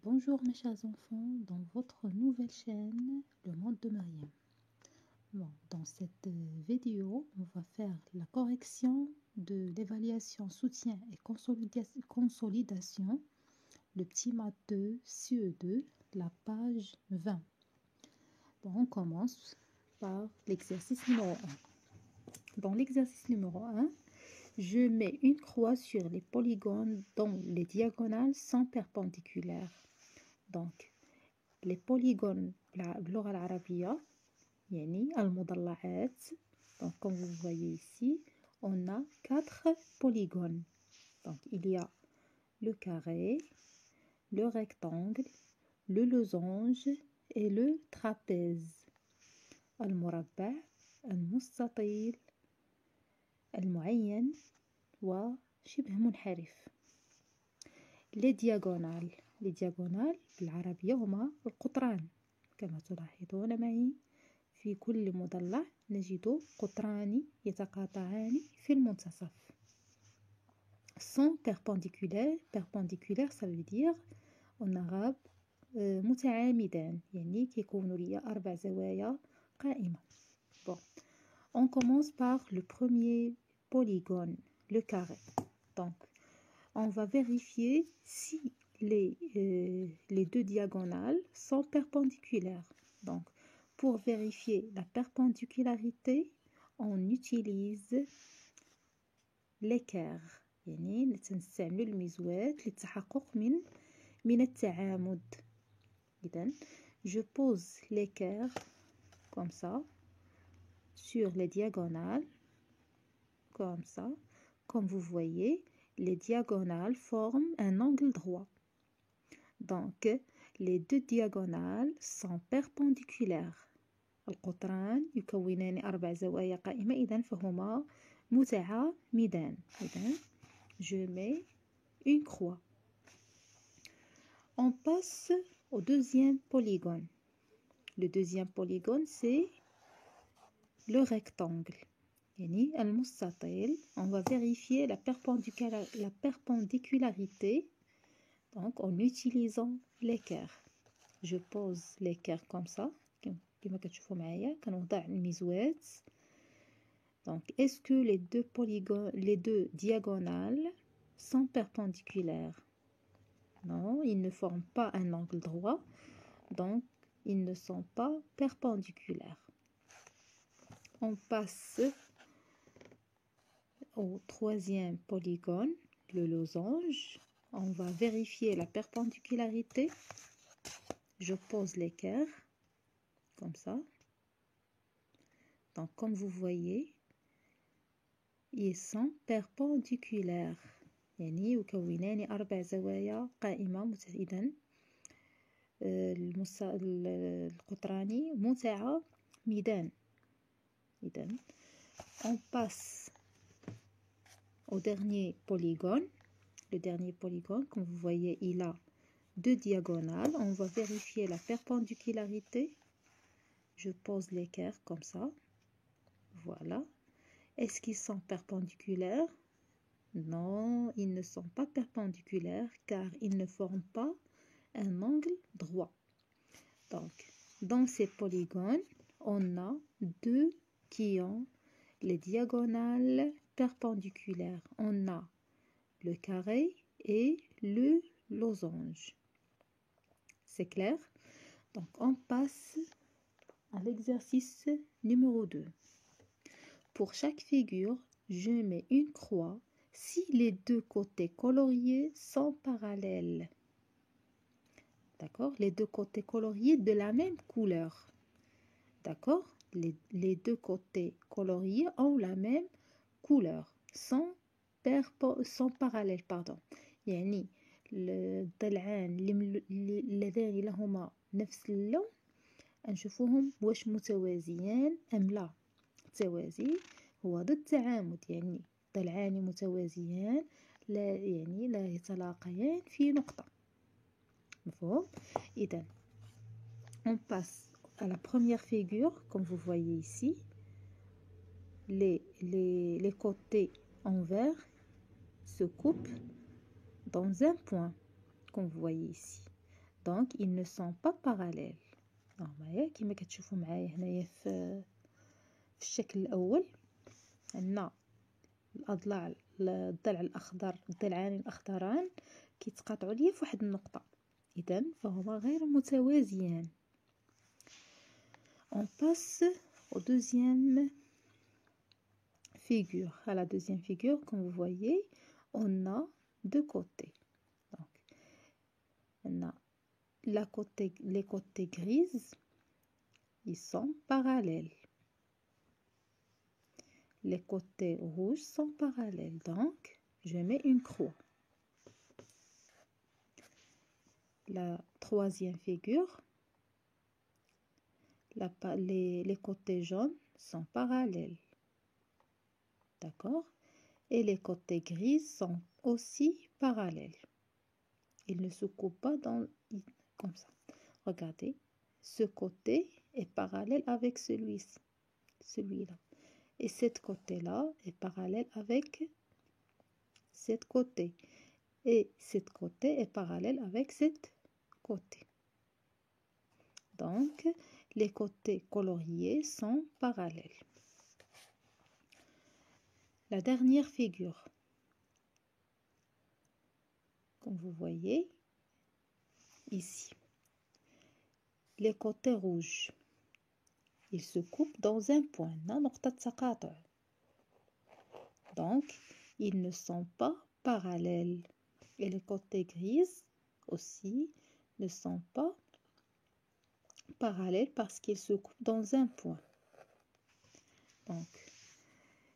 Bonjour mes chers enfants, dans votre nouvelle chaîne, le monde de Mariam. Bon, dans cette vidéo, on va faire la correction de l'évaluation soutien et consolidation, le petit maths 2, CE2, la page 20. Bon, on commence par l'exercice numéro 1. Dans l'exercice numéro 1, je mets une croix sur les polygones dont les diagonales sont perpendiculaires. Donc, les polygones باللغة العربية يعني المضلعات. Donc, comme vous voyez ici, on a 4 polygones. Donc, il y a le carré, le rectangle, le losange et le trapèze. المربع، المستطيل، المعين وشبه منحرف. Les diagonales بالعربية هما القطران. كما تلاحظون معي في كل مضلع نجد قطران يتقاطعان في المنتصف. Sont perpendiculaires ça veut dire en arabe متعامدان، يعني كيكونوا لي 4 زوايا قائمة. Bon, on commence par le premier polygone, le carré. Donc, on va vérifier si les deux diagonales sont perpendiculaires. Donc, pour vérifier la perpendicularité, on utilise l'équerre. يعني نستعمل الميزوات للتحقق من التعامد. إذن je pose l'équerre comme ça sur les diagonales, comme ça. Comme vous voyez, les diagonales forment un angle droit. Donc, les deux diagonales sont perpendiculaires. القطران يكونان 4 زوايا قائمة، إذن فهما متعامدان. إذن je mets une croix. On passe au deuxième polygone. Le deuxième polygone, c'est le rectangle. يعني المستطيل. On va vérifier la perpendicularité donc en utilisant l'équerre. Je pose l'équerre comme ça كما كتشوفوا معايا كنوضع الميزوات. Donc est-ce que les deux diagonales sont perpendiculaires? Non, ils ne forment pas un angle droit, donc ils ne sont pas perpendiculaires. On passe au troisième polygone, le losange. On va vérifier la perpendicularité. Je pose l'équerre comme ça. Donc, comme vous voyez, ils sont perpendiculaires. يعني يكونان 4 زوايا قائمة. إذن القطران متعامدان. إذن on passe au dernier polygone. Le dernier polygone, comme vous voyez, il a 2 diagonales. On va vérifier la perpendicularité. Je pose l'équerre comme ça. Voilà. Est-ce qu'ils sont perpendiculaires? Non, ils ne sont pas perpendiculaires car ils ne forment pas un angle droit. Donc, dans ces polygones, on a 2 qui ont les diagonales perpendiculaires. On a le carré et le losange. C'est clair? Donc, on passe à l'exercice numéro 2. Pour chaque figure, je mets une croix si les deux côtés coloriés sont parallèles. D'accord? Les deux côtés coloriés de la même couleur. D'accord? Les deux côtés coloriés ont la même couleur. Sont parallèles. Pardon. يعني الضلعان اللذان لهما نفس اللون نشوفوهم واش متوازيان أم لا. التوازي هو ضد التعامد، يعني ضلعان متوازيان لا يعني لا يتلاقيان في نقطة. مفهوم؟ إذن on passe à la première figure. Comme vous voyez ici, les côtés en vert se coupent dans un point, comme vous voyez ici. donc ils ne sont pas parallèles. معايا كما كتشوفوا معايا هنايا في الشكل الاول عندنا الضلع الاخضر، الضلعان الاخضران كيتقاطعوا ليا في واحد النقطه، اذا فهما غير متوازيان. On passe au deuxième figure. À la deuxième figure, comme vous voyez, on a deux côtés. Donc, on a les côtés grises, ils sont parallèles. Les côtés rouges sont parallèles. Donc, je mets une croix. La troisième figure, les côtés jaunes sont parallèles. D'accord? Et les côtés gris sont aussi parallèles. Ils ne se coupent pas comme ça. Regardez, ce côté est parallèle avec celui-ci, celui-là. Et cet côté-là est parallèle avec cet côté. Et cet côté est parallèle avec cet côté. Donc, les côtés coloriés sont parallèles. La dernière figure, comme vous voyez ici, les côtés rouges, ils se coupent dans un point. Donc, ils ne sont pas parallèles. Et les côtés gris aussi ne sont pas parallèles parce qu'ils se coupent dans un point. Donc,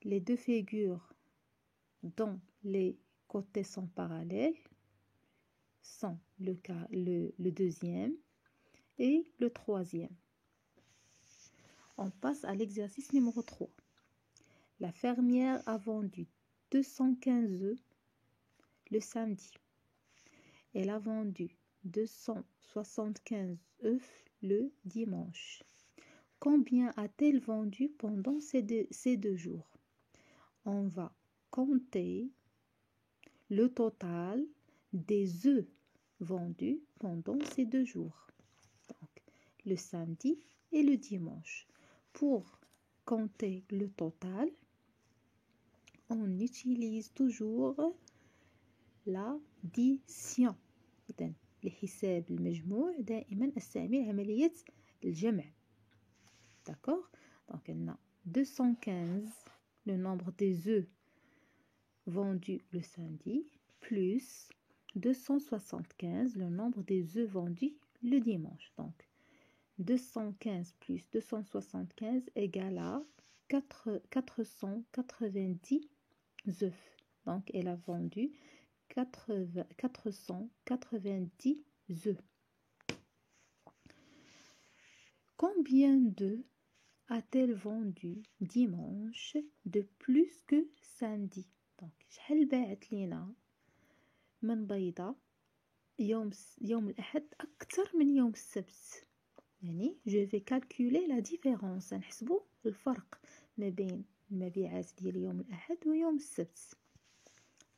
les deux figures dont les côtés sont parallèles sont le deuxième et le troisième. On passe à l'exercice numéro 3. La fermière a vendu 215 œufs le samedi. Elle a vendu 275 œufs le dimanche. Combien a-t-elle vendu pendant ces deux jours? On va compter le total des œufs vendus pendant ces deux jours. Donc, le samedi et le dimanche. Pour compter le total, on utilise toujours l'addition. إذن لحساب المجموع دائما استعمل عملية الجمع. D'accord? Donc, on a 215, le nombre des œufs vendus le samedi, plus 275, le nombre des œufs vendus le dimanche. Donc, 215 plus 275 égale à 490 œufs. Donc, elle a vendu 490 œufs. Combien d'œufs a-t-elle vendu dimanche de plus que samedi? Donc, شحال باعت لينا من بيضة يوم الأحد أكثر من يوم السبت؟ يعني je vais calculer la différence، نحسبوا الفرق ما بين المبيعات ديال يوم الأحد ويوم السبت.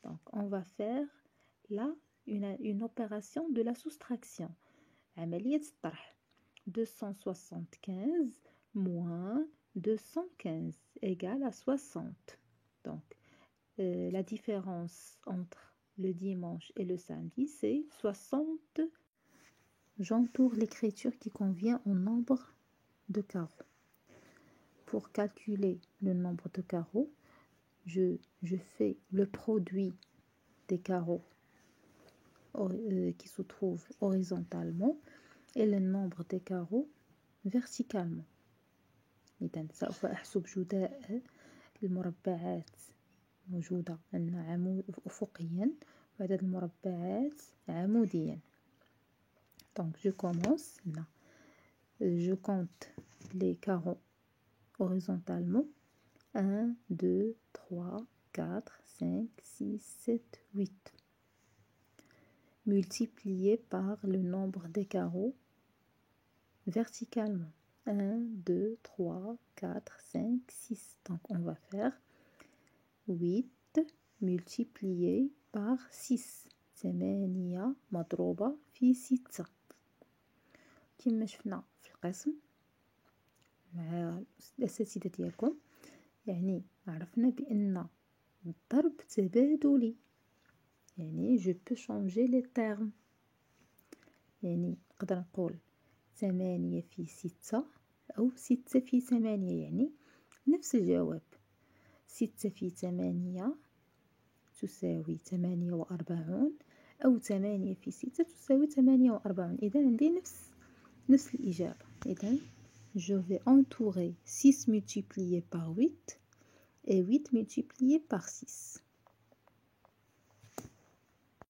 Donc, on va faire là une opération de la soustraction. عملية الطرح. 275 moins 215 égale à 60. Donc, la différence entre le dimanche et le samedi, c'est 60. J'entoure l'écriture qui convient au nombre de carreaux. Pour calculer le nombre de carreaux, je fais le produit des carreaux qui se trouvent horizontalement et le nombre des carreaux verticalement. إذن سوف أحسب جداء المربعات موجودة عندنا أفقيا وعدد المربعات عموديا. Donc je commence là. Je compte les carreaux horizontalement. 1, 2, 3, 4, 5, 6, 7, 8. Multiplié par le nombre des carreaux verticalement. 1, 2, 3, 4, 5, 6. Donc on va faire 8 multiplié par 6. 8 مضروبة في 6. كما شفنا في القسم مع الأساتذة ديالكم. يعني عرفنا بأن الضرب تبادلي، يعني je peux changer les termes. يعني نقدر نقول 8 في 6 أو 6 في 8، يعني نفس الجواب. 6 في 8 تساوي 48، أو 8 في 6 تساوي 48. إذا عندي نفس الإجابة. إذا je vais entourer 6 multiplié par 8 et 8 multiplié par 6.